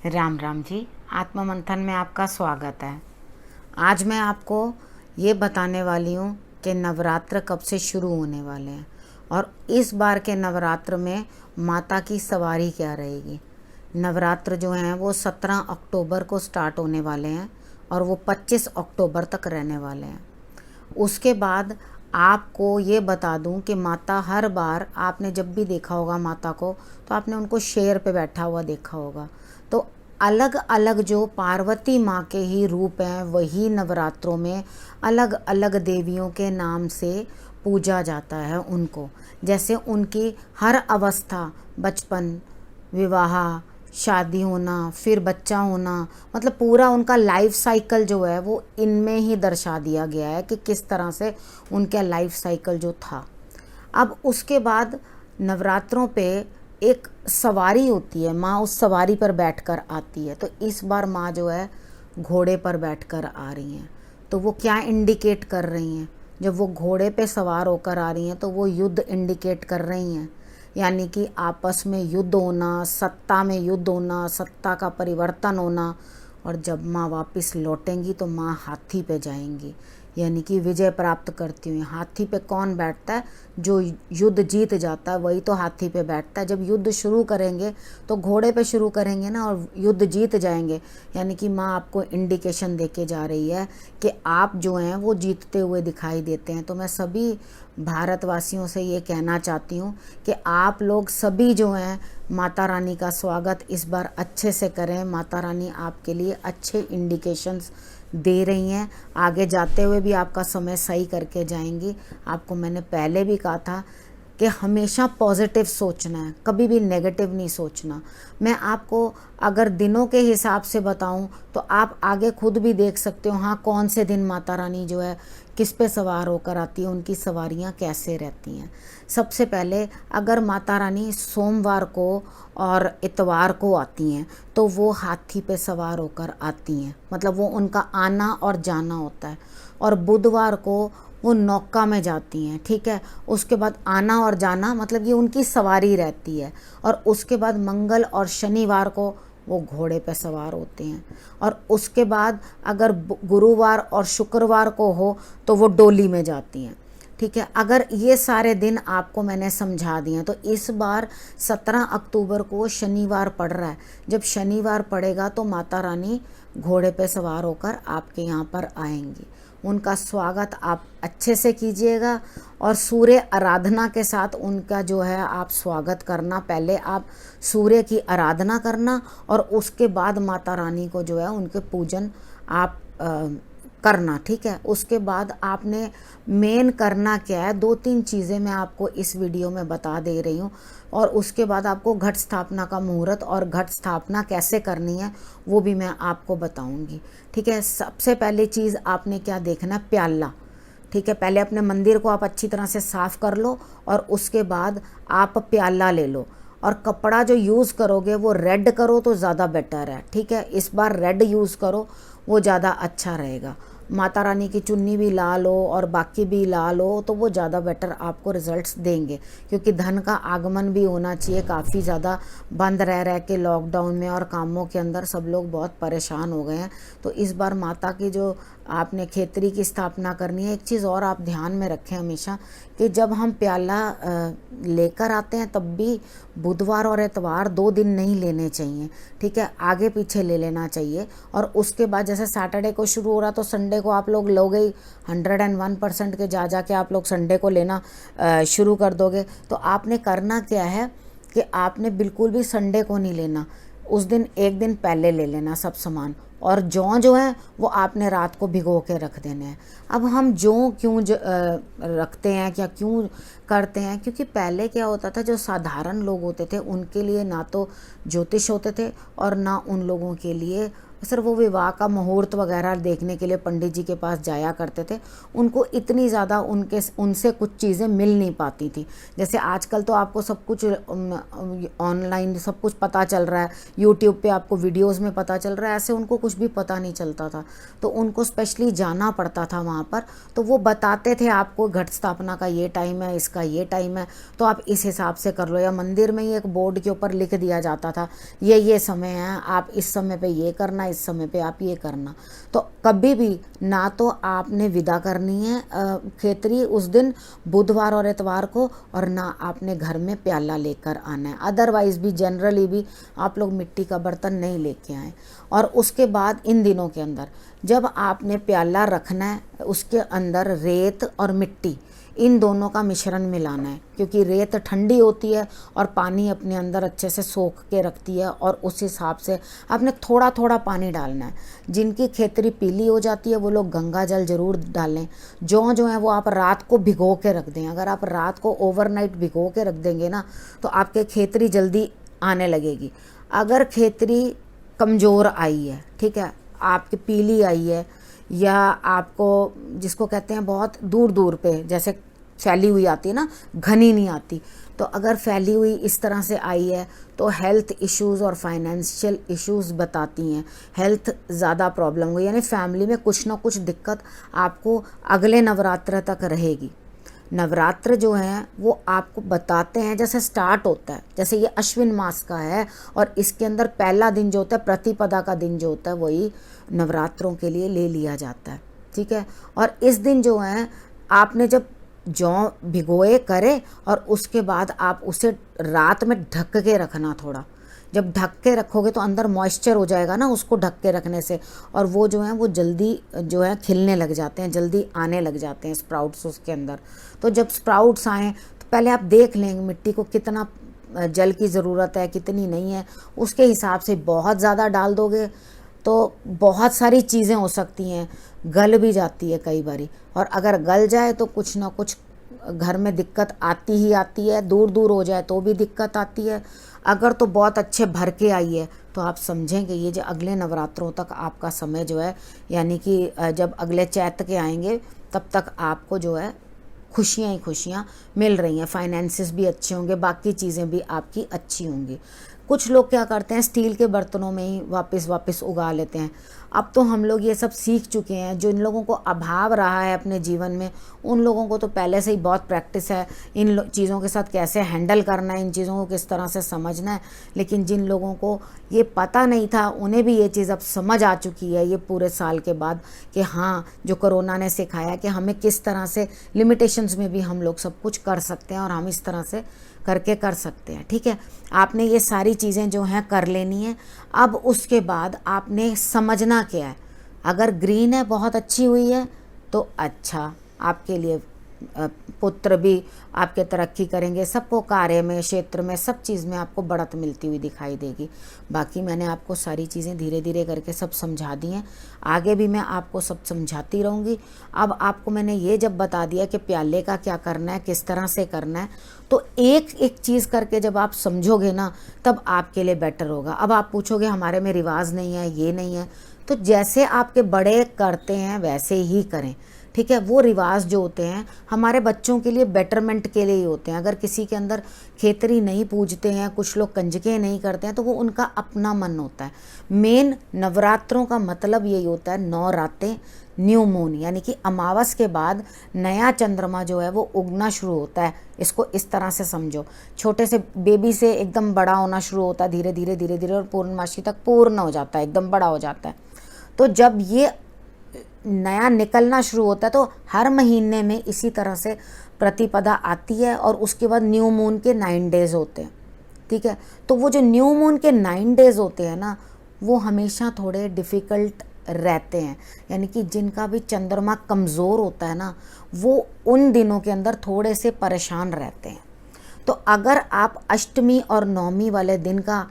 राम राम जी। आत्म मंथन में आपका स्वागत है। आज मैं आपको ये बताने वाली हूँ कि नवरात्र कब से शुरू होने वाले हैं और इस बार के नवरात्र में माता की सवारी क्या रहेगी। नवरात्र जो हैं वो 17 अक्टूबर को स्टार्ट होने वाले हैं और वो 25 अक्टूबर तक रहने वाले हैं। उसके बाद आपको ये बता दूं कि माता हर बार आपने जब भी देखा होगा माता को, तो आपने उनको शेर पे बैठा हुआ देखा होगा। तो अलग अलग जो पार्वती माँ के ही रूप हैं वही नवरात्रों में अलग अलग देवियों के नाम से पूजा जाता है उनको। जैसे उनकी हर अवस्था, बचपन, विवाह, शादी होना, फिर बच्चा होना, मतलब पूरा उनका लाइफ साइकिल जो है वो इनमें ही दर्शा दिया गया है कि किस तरह से उनका लाइफ साइकिल जो था। अब उसके बाद नवरात्रों पे एक सवारी होती है, माँ उस सवारी पर बैठकर आती है। तो इस बार माँ जो है घोड़े पर बैठकर आ रही हैं। तो वो क्या इंडिकेट कर रही हैं? जब वो घोड़े पे सवार होकर आ रही हैं तो वो युद्ध इंडिकेट कर रही हैं, यानी कि आपस में युद्ध होना, सत्ता में युद्ध होना, सत्ता का परिवर्तन होना। और जब माँ वापस लौटेंगी तो माँ हाथी पे जाएंगी, यानी कि विजय प्राप्त करती हुई। हाथी पे कौन बैठता है? जो युद्ध जीत जाता है वही तो हाथी पे बैठता है। जब युद्ध शुरू करेंगे तो घोड़े पे शुरू करेंगे ना, और युद्ध जीत जाएंगे, यानी कि माँ आपको इंडिकेशन देके जा रही है कि आप जो हैं वो जीतते हुए दिखाई देते हैं। तो मैं सभी भारतवासियों से ये कहना चाहती हूँ कि आप लोग सभी जो हैं माता रानी का स्वागत इस बार अच्छे से करें। माता रानी आपके लिए अच्छे इंडिकेशंस दे रही हैं। आगे जाते हुए भी आपका समय सही करके जाएंगी। आपको मैंने पहले भी कहा था कि हमेशा पॉजिटिव सोचना है, कभी भी नेगेटिव नहीं सोचना। मैं आपको अगर दिनों के हिसाब से बताऊं तो आप आगे खुद भी देख सकते हो, हाँ, कौन से दिन माता रानी जो है किस पे सवार होकर आती है, उनकी सवारियां कैसे रहती हैं। सबसे पहले अगर माता रानी सोमवार को और इतवार को आती हैं तो वो हाथी पे सवार होकर आती हैं, मतलब वो उनका आना और जाना होता है। और बुधवार को वो नौका में जाती हैं, ठीक है। उसके बाद आना और जाना, मतलब ये उनकी सवारी रहती है। और उसके बाद मंगल और शनिवार को वो घोड़े पे सवार होते हैं। और उसके बाद अगर गुरुवार और शुक्रवार को हो तो वो डोली में जाती हैं, ठीक है। अगर ये सारे दिन आपको मैंने समझा दिए हैं, तो इस बार 17 अक्टूबर को शनिवार पड़ रहा है। जब शनिवार पड़ेगा तो माता रानी घोड़े पे सवार होकर आपके यहाँ पर आएंगी। उनका स्वागत आप अच्छे से कीजिएगा और सूर्य आराधना के साथ उनका जो है आप स्वागत करना। पहले आप सूर्य की आराधना करना और उसके बाद माता रानी को जो है उनके पूजन आप करना, ठीक है। उसके बाद आपने मेन करना क्या है, 2-3 चीज़ें मैं आपको इस वीडियो में बता दे रही हूँ। और उसके बाद आपको घट स्थापना का मुहूर्त और घट स्थापना कैसे करनी है वो भी मैं आपको बताऊंगी, ठीक है। सबसे पहले चीज़ आपने क्या देखना है, प्याला, ठीक है। पहले अपने मंदिर को आप अच्छी तरह से साफ़ कर लो और उसके बाद आप प्याला ले लो। और कपड़ा जो यूज़ करोगे वो रेड करो तो ज़्यादा बेटर है, ठीक है। इस बार रेड यूज़ करो, वो ज़्यादा अच्छा रहेगा। माता रानी की चुन्नी भी लाल हो और बाकी भी लाल हो तो वो ज़्यादा बेटर आपको रिजल्ट्स देंगे, क्योंकि धन का आगमन भी होना चाहिए। काफ़ी ज़्यादा बंद रह के लॉकडाउन में और कामों के अंदर सब लोग बहुत परेशान हो गए हैं। तो इस बार माता की जो आपने खेतरी की स्थापना करनी है। एक चीज़ और आप ध्यान में रखें हमेशा कि जब हम प्याला लेकर आते हैं तब भी बुधवार और इतवार 2 दिन नहीं लेने चाहिए, ठीक है। आगे पीछे ले लेना चाहिए। और उसके बाद जैसे सैटरडे को शुरू हो रहा तो संडे को आप लोग लोगे ही 101% के जा के आप लोग संडे को लेना शुरू कर दोगे। तो आपने करना क्या है कि आपने बिल्कुल भी संडे को नहीं लेना, उस दिन एक दिन पहले ले लेना सब सामान। और जौ जो है वो आपने रात को भिगो के रख देने हैं। अब हम जौ क्यों रखते हैं, क्या क्यों करते हैं? क्योंकि पहले क्या होता था, जो साधारण लोग होते थे उनके लिए ना तो ज्योतिष होते थे और ना उन लोगों के लिए सिर्फ वो विवाह का मुहूर्त वगैरह देखने के लिए पंडित जी के पास जाया करते थे। उनको इतनी ज़्यादा उनसे कुछ चीज़ें मिल नहीं पाती थी। जैसे आजकल तो आपको सब कुछ ऑनलाइन सब कुछ पता चल रहा है, यूट्यूब पे आपको वीडियोस में पता चल रहा है, ऐसे उनको कुछ भी पता नहीं चलता था। तो उनको स्पेशली जाना पड़ता था वहाँ पर, तो वो बताते थे आपको घट स्थापना का ये टाइम है, इसका ये टाइम है, तो आप इस हिसाब से कर लो। या मंदिर में ही एक बोर्ड के ऊपर लिख दिया जाता था ये समय है, आप इस समय पे ये करना, इस समय पे आप ये करना। तो कभी भी ना तो आपने विदा करनी है खेतरी उस दिन बुधवार और इतवार को, और ना आपने घर में प्याला लेकर आना है। अदरवाइज भी जनरली भी आप लोग मिट्टी का बर्तन नहीं लेके आए। और उसके बाद इन दिनों के अंदर जब आपने प्याला रखना है, उसके अंदर रेत और मिट्टी इन दोनों का मिश्रण मिलाना है, क्योंकि रेत ठंडी होती है और पानी अपने अंदर अच्छे से सोख के रखती है, और उस हिसाब से आपने थोड़ा थोड़ा पानी डालना है। जिनकी खेतरी पीली हो जाती है वो लोग गंगा जल ज़रूर डालें। जो है वो आप रात को भिगो के रख दें। अगर आप रात को ओवरनाइट भिगो के रख देंगे ना, तो आपके खेतरी जल्दी आने लगेगी। अगर खेतरी कमज़ोर आई है, ठीक है, आपकी पीली आई है, या आपको जिसको कहते हैं बहुत दूर दूर पे जैसे फैली हुई आती है ना, घनी नहीं आती, तो अगर फैली हुई इस तरह से आई है तो हेल्थ इश्यूज़ और फाइनेंशियल इश्यूज़ बताती हैं। हेल्थ ज़्यादा प्रॉब्लम हुई, यानी फैमिली में कुछ ना कुछ दिक्कत आपको अगले नवरात्र तक रहेगी। नवरात्र जो हैं वो आपको बताते हैं, जैसे स्टार्ट होता है, जैसे ये अश्विन मास का है और इसके अंदर पहला दिन जो होता है, प्रतिपदा का दिन जो होता है, वही नवरात्रों के लिए ले लिया जाता है, ठीक है। और इस दिन जो है आपने जब जौ भिगोए करे और उसके बाद आप उसे रात में ढक के रखना। थोड़ा जब ढक के रखोगे तो अंदर मॉइस्चर हो जाएगा ना उसको ढक के रखने से, और वो जो है वो जल्दी जो है खिलने लग जाते हैं, जल्दी आने लग जाते हैं स्प्राउट्स उसके अंदर। तो जब स्प्राउट्स आएँ तो पहले आप देख लेंगे मिट्टी को कितना जल की ज़रूरत है, कितनी नहीं है, उसके हिसाब से बहुत ज़्यादा डाल दोगे तो बहुत सारी चीज़ें हो सकती हैं, गल भी जाती है कई बारी। और अगर गल जाए तो कुछ ना कुछ घर में दिक्कत आती ही आती है, दूर दूर हो जाए तो भी दिक्कत आती है। अगर तो बहुत अच्छे भर के आई है तो आप समझेंगे ये जो अगले नवरात्रों तक आपका समय जो है, यानी कि जब अगले चैत्र के आएंगे तब तक आपको जो है खुशियाँ ही खुशियाँ मिल रही हैं। फाइनेंसेस भी अच्छे होंगे, बाकी चीज़ें भी आपकी अच्छी होंगी। कुछ लोग क्या करते हैं, स्टील के बर्तनों में ही वापस उगा लेते हैं। अब तो हम लोग ये सब सीख चुके हैं। जो इन लोगों को अभाव रहा है अपने जीवन में, उन लोगों को तो पहले से ही बहुत प्रैक्टिस है इन चीज़ों के साथ, कैसे हैंडल करना है, इन चीज़ों को किस तरह से समझना है। लेकिन जिन लोगों को ये पता नहीं था उन्हें भी ये चीज़ अब समझ आ चुकी है ये पूरे साल के बाद, कि हाँ, जो कोरोना ने सिखाया कि हमें किस तरह से लिमिटेशंस में भी हम लोग सब कुछ कर सकते हैं, और हम इस तरह से करके कर सकते हैं, ठीक है। आपने ये सारी चीज़ें जो हैं कर लेनी है। अब उसके बाद आपने समझना क्या है, अगर ग्रीन है, बहुत अच्छी हुई है, तो अच्छा आपके लिए पुत्र भी आपके तरक्की करेंगे, सबको कार्य में, क्षेत्र में, सब चीज़ में आपको बढ़त मिलती हुई दिखाई देगी। बाकी मैंने आपको सारी चीज़ें धीरे धीरे करके सब समझा दी हैं, आगे भी मैं आपको सब समझाती रहूँगी। अब आपको मैंने ये जब बता दिया कि प्याले का क्या करना है, किस तरह से करना है, तो एक एक चीज़ करके जब आप समझोगे ना, तब आपके लिए बेटर होगा। अब आप पूछोगे हमारे में रिवाज नहीं है, ये नहीं है, तो जैसे आपके बड़े करते हैं वैसे ही करें, ठीक है। वो रिवाज जो होते हैं हमारे बच्चों के लिए बेटरमेंट के लिए ही होते हैं। अगर किसी के अंदर खेतरी नहीं पूजते हैं, कुछ लोग कंजके नहीं करते हैं, तो वो उनका अपना मन होता है। मेन नवरात्रों का मतलब यही होता है, 9 रातें, न्यू मून, यानी कि अमावस के बाद नया चंद्रमा जो है वो उगना शुरू होता है। इसको इस तरह से समझो, छोटे से बेबी से एकदम बड़ा होना शुरू होता है, धीरे धीरे धीरे धीरे, और पूर्णमासी तक पूर्ण हो जाता है, एकदम बड़ा हो जाता है। तो जब ये नया निकलना शुरू होता है तो हर महीने में इसी तरह से प्रतिपदा आती है, और उसके बाद न्यू मून के 9 डेज़ होते हैं, ठीक है। तो वो जो न्यू मून के 9 डेज़ होते हैं ना, वो हमेशा थोड़े डिफ़िकल्ट रहते हैं, यानी कि जिनका भी चंद्रमा कमज़ोर होता है ना, वो उन दिनों के अंदर थोड़े से परेशान रहते हैं। तो अगर आप अष्टमी और नवमी वाले दिन का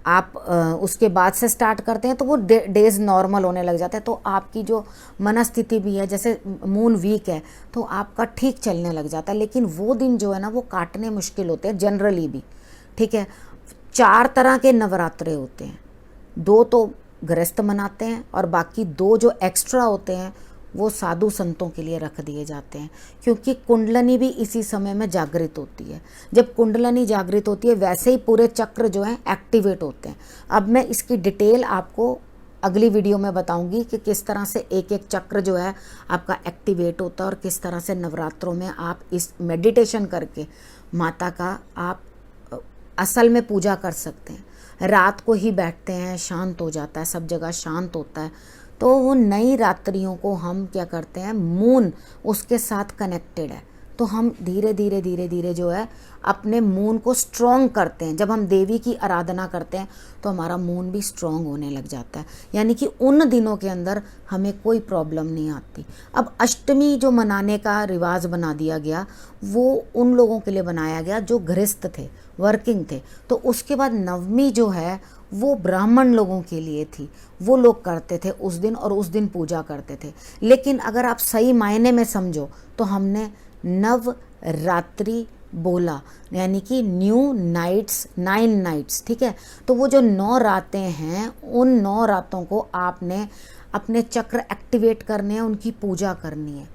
आप उसके बाद से स्टार्ट करते हैं तो वो डेज़ नॉर्मल होने लग जाते हैं, तो आपकी जो मनस्थिति भी है, जैसे मून वीक है तो आपका ठीक चलने लग जाता है। लेकिन वो दिन जो है ना वो काटने मुश्किल होते हैं जनरली भी, ठीक है। 4 तरह के नवरात्रे होते हैं, 2 तो गृहस्थ मनाते हैं और बाकी 2 जो एक्स्ट्रा होते हैं वो साधु संतों के लिए रख दिए जाते हैं, क्योंकि कुंडलनी भी इसी समय में जागृत होती है। जब कुंडलनी जागृत होती है वैसे ही पूरे चक्र जो हैं एक्टिवेट होते हैं। अब मैं इसकी डिटेल आपको अगली वीडियो में बताऊंगी कि किस तरह से एक एक चक्र जो है आपका एक्टिवेट होता है और किस तरह से नवरात्रों में आप इस मेडिटेशन करके माता का आप असल में पूजा कर सकते हैं। रात को ही बैठते हैं, शांत हो जाता है, सब जगह शांत होता है, तो वो नई रात्रियों को हम क्या करते हैं, मून उसके साथ कनेक्टेड है, तो हम धीरे धीरे धीरे धीरे जो है अपने मून को स्ट्रॉन्ग करते हैं। जब हम देवी की आराधना करते हैं तो हमारा मून भी स्ट्रॉन्ग होने लग जाता है, यानी कि उन दिनों के अंदर हमें कोई प्रॉब्लम नहीं आती। अब अष्टमी जो मनाने का रिवाज बना दिया गया वो उन लोगों के लिए बनाया गया जो गृहस्थ थे, वर्किंग थे। तो उसके बाद नवमी जो है वो ब्राह्मण लोगों के लिए थी, वो लोग करते थे उस दिन और उस दिन पूजा करते थे। लेकिन अगर आप सही मायने में समझो तो हमने नवरात्रि बोला, यानी कि न्यू नाइट्स, 9 नाइट्स, ठीक है। तो वो जो 9 रातें हैं उन 9 रातों को आपने अपने चक्र एक्टिवेट करने हैं, उनकी पूजा करनी है।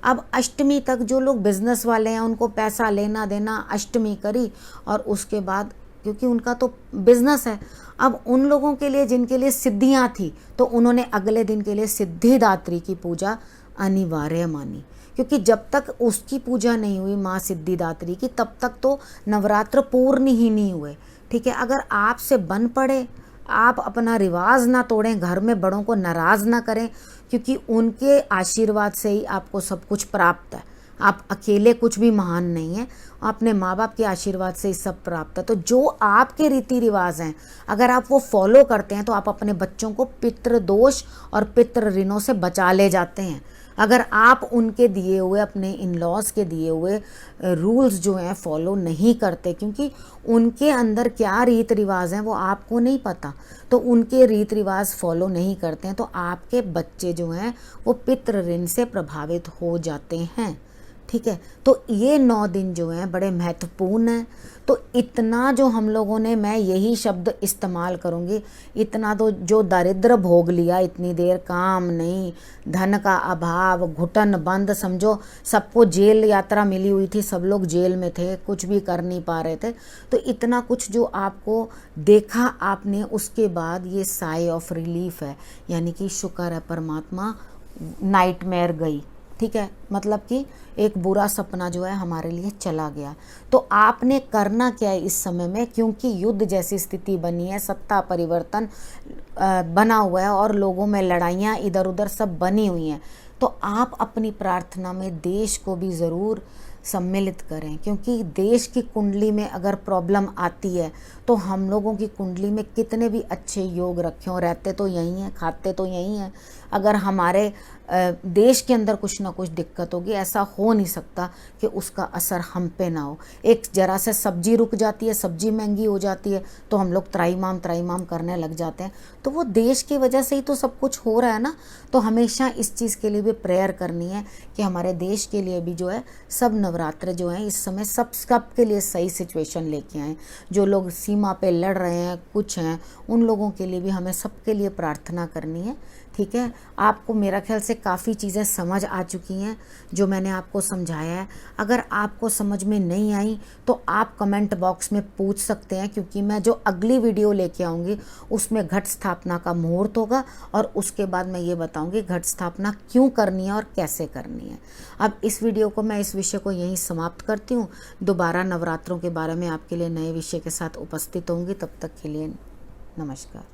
अब अष्टमी तक जो लोग बिजनेस वाले हैं उनको पैसा लेना देना, अष्टमी करी और उसके बाद क्योंकि उनका तो बिजनेस है, अब उन लोगों के लिए जिनके लिए सिद्धियां थी तो उन्होंने अगले दिन के लिए सिद्धिदात्री की पूजा अनिवार्य मानी, क्योंकि जब तक उसकी पूजा नहीं हुई माँ सिद्धिदात्री की तब तक तो नवरात्र पूर्ण ही नहीं हुए, ठीक है। अगर आपसे बन पड़े, आप अपना रिवाज ना तोड़ें, घर में बड़ों को नाराज़ ना करें, क्योंकि उनके आशीर्वाद से ही आपको सब कुछ प्राप्त है। आप अकेले कुछ भी महान नहीं हैं, अपने माँ बाप के आशीर्वाद से ही सब प्राप्त है। तो जो आपके रीति रिवाज हैं अगर आप वो फॉलो करते हैं तो आप अपने बच्चों को पितृदोष और पितृ ऋणों से बचा ले जाते हैं। अगर आप उनके दिए हुए, अपने इन लॉज के दिए हुए रूल्स जो हैं फॉलो नहीं करते, क्योंकि उनके अंदर क्या रीत रिवाज हैं वो आपको नहीं पता, तो उनके रीत रिवाज फॉलो नहीं करते हैं तो आपके बच्चे जो हैं वो पितृ ऋण से प्रभावित हो जाते हैं, ठीक है। तो ये 9 दिन जो हैं बड़े महत्वपूर्ण हैं। तो इतना जो हम लोगों ने, मैं यही शब्द इस्तेमाल करूँगी, इतना तो जो दरिद्र भोग लिया इतनी देर, काम नहीं, धन का अभाव, घुटन बंद, समझो सबको जेल यात्रा मिली हुई थी, सब लोग जेल में थे, कुछ भी कर नहीं पा रहे थे। तो इतना कुछ जो आपको देखा आपने, उसके बाद ये साई ऑफ रिलीफ है, यानी कि शुक्र है परमात्मा, नाइटमेयर गई, ठीक है। मतलब कि एक बुरा सपना जो है हमारे लिए चला गया। तो आपने करना क्या है इस समय में, क्योंकि युद्ध जैसी स्थिति बनी है, सत्ता परिवर्तन बना हुआ है और लोगों में लड़ाइयाँ इधर उधर सब बनी हुई हैं, तो आप अपनी प्रार्थना में देश को भी ज़रूर सम्मिलित करें, क्योंकि देश की कुंडली में अगर प्रॉब्लम आती है तो हम लोगों की कुंडली में कितने भी अच्छे योग रखे हों, रहते तो यहीं हैं, खाते तो यहीं हैं, अगर हमारे देश के अंदर कुछ ना कुछ दिक्कत होगी, ऐसा हो नहीं सकता कि उसका असर हम पे ना हो। एक जरा से सब्जी रुक जाती है, सब्जी महंगी हो जाती है तो हम लोग त्राईमाम करने लग जाते हैं, तो वो देश की वजह से ही तो सब कुछ हो रहा है ना। तो हमेशा इस चीज़ के लिए भी प्रेयर करनी है कि हमारे देश के लिए भी जो है सब नवरात्र जो हैं इस समय सब के लिए सही सिचुएशन लेके आएँ। जो लोग सीमा पे लड़ रहे हैं, कुछ हैं, उन लोगों के लिए भी हमें सबके लिए प्रार्थना करनी है, ठीक है। आपको मेरा ख्याल से काफ़ी चीज़ें समझ आ चुकी हैं जो मैंने आपको समझाया है। अगर आपको समझ में नहीं आई तो आप कमेंट बॉक्स में पूछ सकते हैं, क्योंकि मैं जो अगली वीडियो लेके आऊँगी उसमें घट स्थापना का मुहूर्त होगा और उसके बाद मैं ये बताऊँगी घट स्थापना क्यों करनी है और कैसे करनी है। अब इस वीडियो को मैं इस विषय को यहीं समाप्त करती हूँ। दोबारा नवरात्रों के बारे में आपके लिए नए विषय के साथ उपस्थित होंगी, तब तक के लिए नमस्कार।